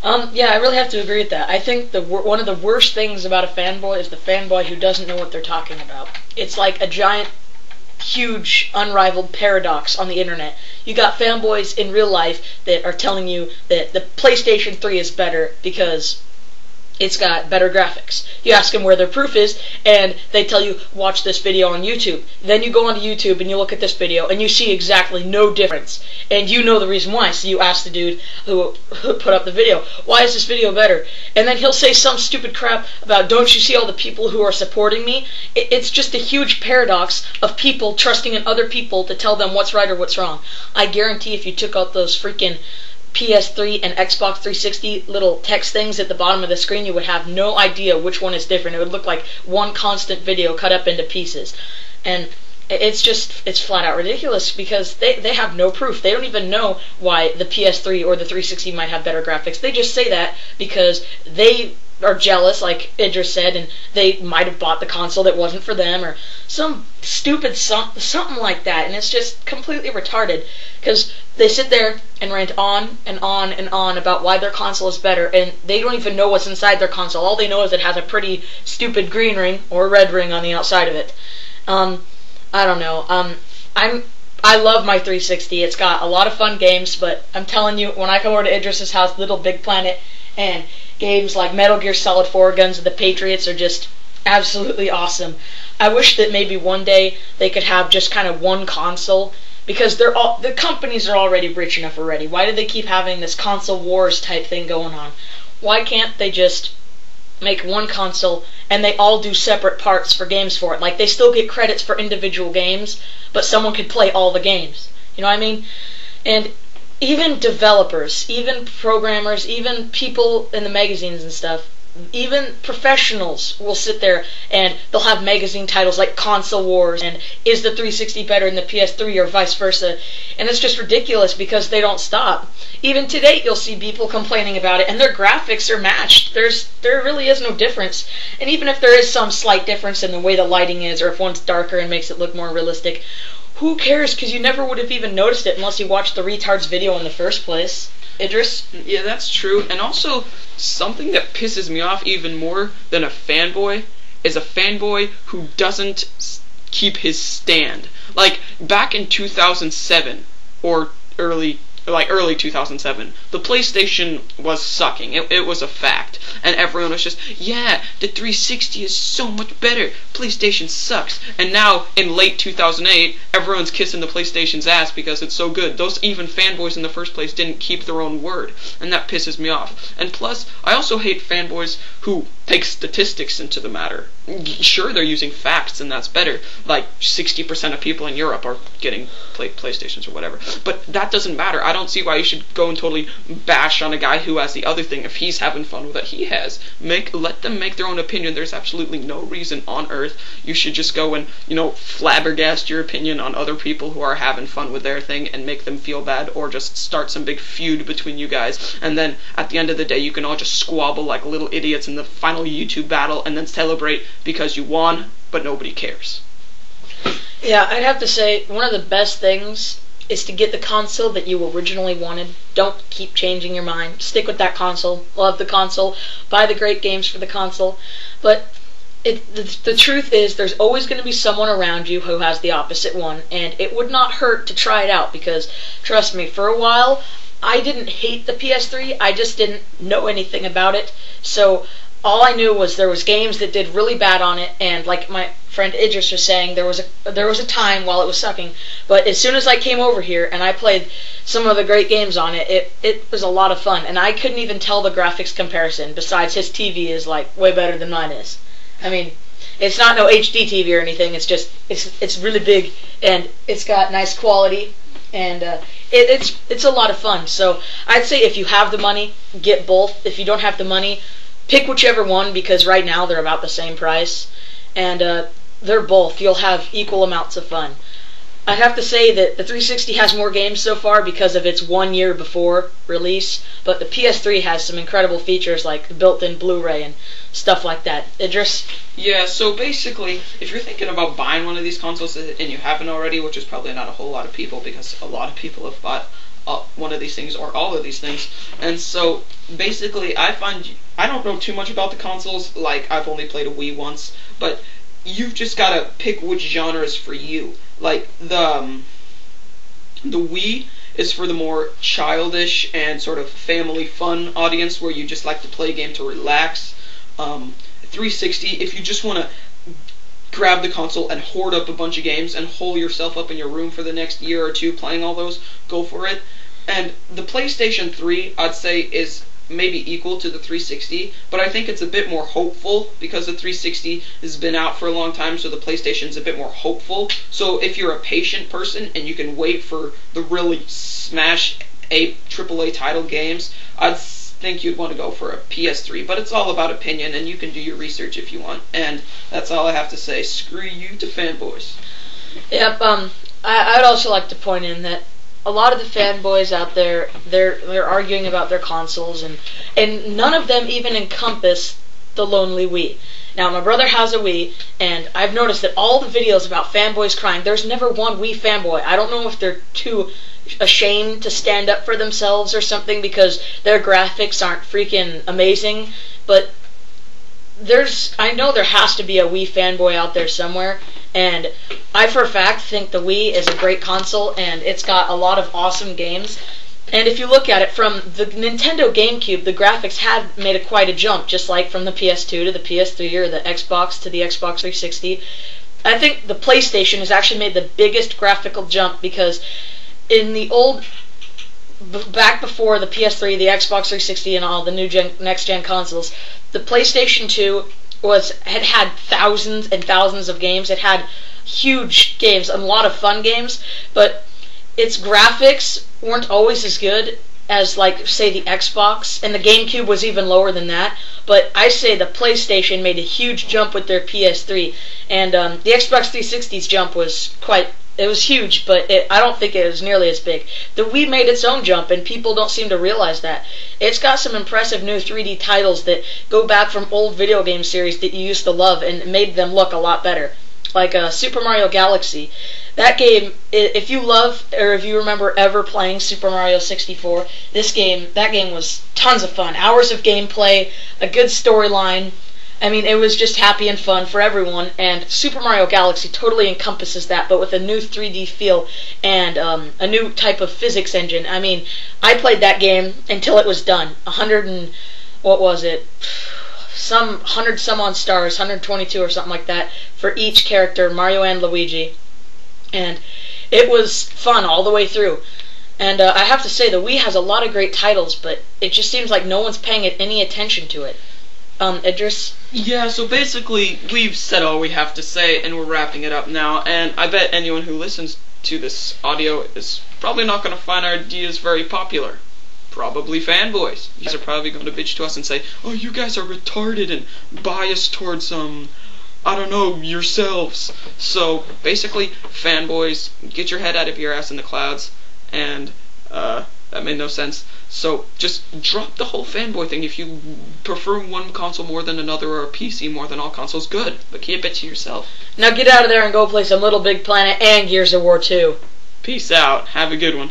Yeah, I really have to agree with that. I think one of the worst things about a fanboy is the fanboy who doesn't know what they're talking about. It's like a giant, huge, unrivaled paradox on the internet. You got fanboys in real life that are telling you that the PlayStation 3 is better because it's got better graphics. You ask them where their proof is, and they tell you, watch this video on YouTube. Then you go onto YouTube and you look at this video, and you see exactly no difference. And you know the reason why, so you ask the dude who put up the video, why is this video better? And then he'll say some stupid crap about, don't you see all the people who are supporting me? It's just a huge paradox of people trusting in other people to tell them what's right or what's wrong. I guarantee if you took out those freaking PS3 and Xbox 360 little text things at the bottom of the screen, you would have no idea which one is different. It would look like one constant video cut up into pieces. And it's flat out ridiculous because they have no proof. They don't even know why the PS3 or the 360 might have better graphics. They just say that because they are jealous, like Idris said, and they might have bought the console that wasn't for them, or some stupid something like that. And it's just completely retarded because they sit there and rant on and on and on about why their console is better, and they don't even know what's inside their console. All they know is it has a pretty stupid green ring or red ring on the outside of it. I don't know. I love my 360. It's got a lot of fun games, but I'm telling you, when I come over to Idris's house, Little Big Planet, and games like Metal Gear Solid 4, Guns of the Patriots are just absolutely awesome. I wish that maybe one day they could have just kind of one console, because the companies are already rich enough already. Why do they keep having this console wars type thing going on? Why can't they just make one console and they all do separate parts for games for it? Like, they still get credits for individual games, but someone could play all the games. You know what I mean? And even developers, even programmers, even people in the magazines and stuff, even professionals will sit there and they'll have magazine titles like Console Wars and Is the 360 better than the PS3 or vice versa. And it's just ridiculous because they don't stop. Even today you'll see people complaining about it and their graphics are matched. There really is no difference. And even if there is some slight difference in the way the lighting is, or if one's darker and makes it look more realistic, who cares? Because you never would have even noticed it unless you watched the retard's video in the first place. Idris? Yeah, that's true. And also, something that pisses me off even more than a fanboy is a fanboy who doesn't keep his stand. Like, back in 2007, or early 2007, the PlayStation was sucking. It was a fact. And everyone was just, yeah, the 360 is so much better. PlayStation sucks. And now, in late 2008, everyone's kissing the PlayStation's ass because it's so good. Those even fanboys in the first place didn't keep their own word. And that pisses me off. And plus, I also hate fanboys who take statistics into the matter. Sure, they're using facts, and that's better. Like, 60% of people in Europe are getting PlayStations or whatever. But that doesn't matter. I don't see why you should go and totally bash on a guy who has the other thing. If he's having fun with it, he has. Let them make their own opinion. There's absolutely no reason on earth you should just go and, flabbergast your opinion on other people who are having fun with their thing and make them feel bad, or just start some big feud between you guys. And then, at the end of the day, you can all just squabble like little idiots in the final YouTube battle and then celebrate because you won, but nobody cares. Yeah, I'd have to say, one of the best things is to get the console that you originally wanted. Don't keep changing your mind. Stick with that console. Love the console. Buy the great games for the console. But the truth is, there's always going to be someone around you who has the opposite one, and it would not hurt to try it out, because, trust me, for a while, I didn't hate the PS3, I just didn't know anything about it. So all I knew was there was games that did really bad on it, and like my friend Idris was saying, there was a time while it was sucking. But as soon as I came over here and I played some of the great games on it, it was a lot of fun, and I couldn't even tell the graphics comparison. Besides, his TV is like way better than mine is. I mean, it's not no HD TV or anything. It's just it's really big, and it's got nice quality, and it's a lot of fun. So I'd say if you have the money, get both. If you don't have the money, pick whichever one, because right now they're about the same price, and they're both. You'll have equal amounts of fun. I have to say that the 360 has more games so far because of its 1 year before release, but the PS3 has some incredible features like the built-in Blu-ray and stuff like that. Idris? Yeah, so basically, if you're thinking about buying one of these consoles and you haven't already, which is probably not a whole lot of people because a lot of people have bought one of these things or all of these things. And so basically, I don't know too much about the consoles. Like, I've only played a Wii once, but you've just gotta pick which genre is for you. Like the Wii is for the more childish and sort of family fun audience where you just like to play a game to relax. 360, if you just want to grab the console and hoard up a bunch of games and hole yourself up in your room for the next year or two playing all those, go for it. And the PlayStation 3, I'd say, is maybe equal to the 360, but I think it's a bit more hopeful because the 360 has been out for a long time, so the PlayStation's a bit more hopeful. So if you're a patient person and you can wait for the really smash AAA title games, I'd think you'd want to go for a PS3, but it's all about opinion, and you can do your research if you want. And that's all I have to say. Screw you to fanboys. Yep. I'd also like to point in that a lot of the fanboys out there, they're arguing about their consoles, and none of them even encompass the lonely Wii. Now, my brother has a Wii, and I've noticed that all the videos about fanboys crying, there's never one Wii fanboy. I don't know if they're too ashamed to stand up for themselves or something because their graphics aren't freaking amazing, but I know there has to be a Wii fanboy out there somewhere, and I for a fact think the Wii is a great console, and it's got a lot of awesome games. And if you look at it from the Nintendo GameCube, the graphics had made quite a jump, just like from the PS2 to the PS3 or the Xbox to the Xbox 360. I think the PlayStation has actually made the biggest graphical jump because in the old, back before the PS3, the Xbox 360, and all the next-gen consoles, the PlayStation 2 had thousands and thousands of games. It had huge games, and a lot of fun games, but its graphics weren't always as good as, like, say, the Xbox, and the GameCube was even lower than that. But I say the PlayStation made a huge jump with their PS3, and the Xbox 360's jump was it was huge, but I don't think it was nearly as big. The Wii made its own jump, and people don't seem to realize that. It's got some impressive new 3D titles that go back from old video game series that you used to love and made them look a lot better. Like Super Mario Galaxy. That game, if you love, or if you remember ever playing Super Mario 64, that game was tons of fun. Hours of gameplay, a good storyline. I mean, it was just happy and fun for everyone, and Super Mario Galaxy totally encompasses that, but with a new 3D feel and a new type of physics engine. I mean, I played that game until it was done. 100 some odd stars, 122 or something like that, for each character, Mario and Luigi. And it was fun all the way through. And I have to say, the Wii has a lot of great titles, but it just seems like no one's paying any attention to it. Idris? Yeah, so basically, we've said all we have to say, and we're wrapping it up now, and I bet anyone who listens to this audio is probably not going to find our ideas very popular. Probably fanboys. You guys are probably going to bitch to us and say, oh, you guys are retarded and biased towards, I don't know, yourselves. So, basically, fanboys, get your head out of your ass in the clouds, and, that made no sense. So, just drop the whole fanboy thing. If you prefer one console more than another or a PC more than all consoles, good. But keep it to yourself. Now get out of there and go play some Little Big Planet and Gears of War 2. Peace out. Have a good one.